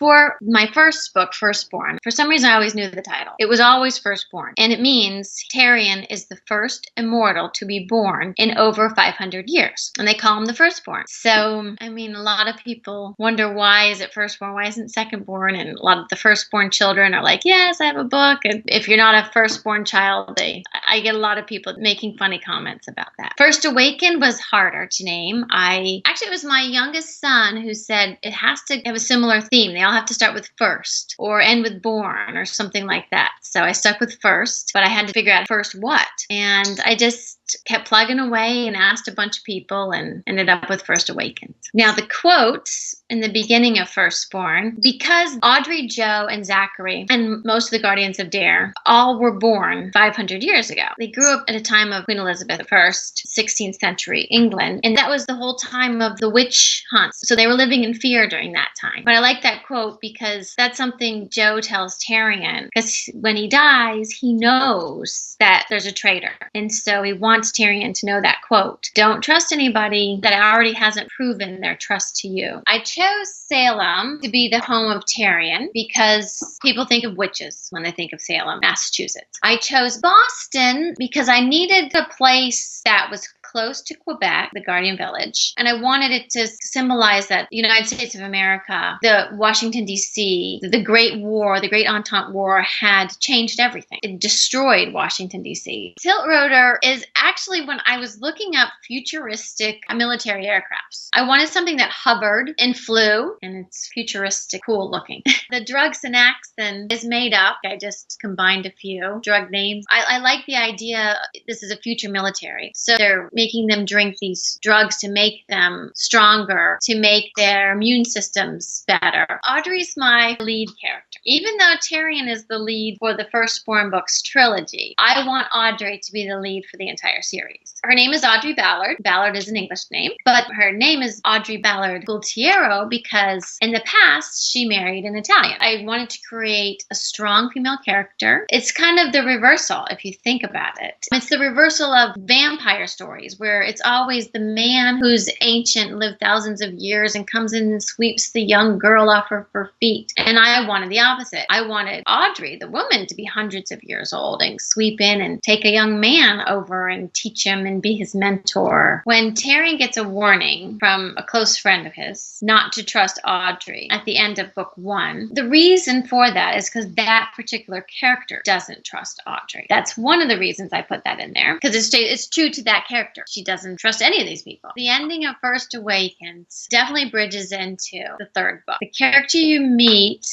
For my first book, Firstborn, for some reason I always knew the title. It was always Firstborn. And it means Tyrion is the first immortal to be born in over 500 years. And they call him the Firstborn. So, I mean, a lot of people wonder, why is it Firstborn? Why isn't Secondborn? And a lot of the Firstborn children are like, yes, I have a book. And if you're not a Firstborn child, I get a lot of people making funny comments about that. First Awakened was harder to name. Actually, it was my youngest son who said it has to have a similar theme. They all have to start with first or end with born or something like that. So I stuck with first, but I had to figure out first what. And I just kept plugging away and asked a bunch of people and ended up with First Awakened. Now, the quotes in the beginning of Firstborn, because Audrey, Joe, and Zachary, and most of the Guardians of Dare, all were born 500 years ago. They grew up at a time of Queen Elizabeth I, 16th century England, and that was the whole time of the witch hunts. So they were living in fear during that time. But I like that quote because that's something Joe tells Tyrion, because when he dies, he knows that there's a traitor. And so he wants Tyrion to know that quote. Don't trust anybody that already hasn't proven their trust to you. I chose Salem to be the home of Tyrion because people think of witches when they think of Salem, Massachusetts. I chose Boston because I needed a place that was close to Quebec, the Guardian Village, and I wanted it to symbolize that the United States of America, the Washington, D.C., the Great War, the Great Entente War had changed everything. It destroyed Washington, D.C. Tiltrotor is actually when I was looking up futuristic military aircrafts. I wanted something that hovered and flew, and it's futuristic, cool looking. The drug Synaxin is made up. I just combined a few drug names. I like the idea this is a future military. So they're making them drink these drugs to make them stronger, to make their immune systems better. Audrey's my lead character. Even though Tyrion is the lead for the Firstborn books trilogy, I want Audrey to be the lead for the entire series. Her name is Audrey Ballard. Ballard is an English name, but her name is Audrey Ballard Gualtiero because in the past she married an Italian. I wanted to create a strong female character. It's kind of the reversal if you think about it. It's the reversal of vampire stories where it's always the man who's ancient, lived thousands of years, and comes in and sweeps the young girl off of her feet. And I wanted the opposite. I wanted Audrey, the woman, to be hundreds of years old and sweep in and take a young man over and teach him and be his mentor. When Tyrion gets a warning from a close friend of his not to trust Audrey at the end of book 1, the reason for that is because that particular character doesn't trust Audrey. That's one of the reasons I put that in there, because it's true to that character. She doesn't trust any of these people. The ending of First Awakens definitely bridges into the third book. The character you meet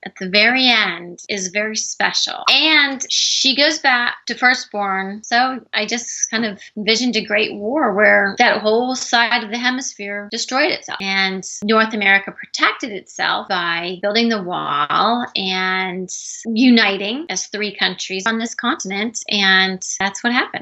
at the very end is very special. And she goes back to Firstborn. So I just kind of envisioned a great war where that whole side of the hemisphere destroyed itself. And North America protected itself by building the wall and uniting as 3 countries on this continent. And that's what happened.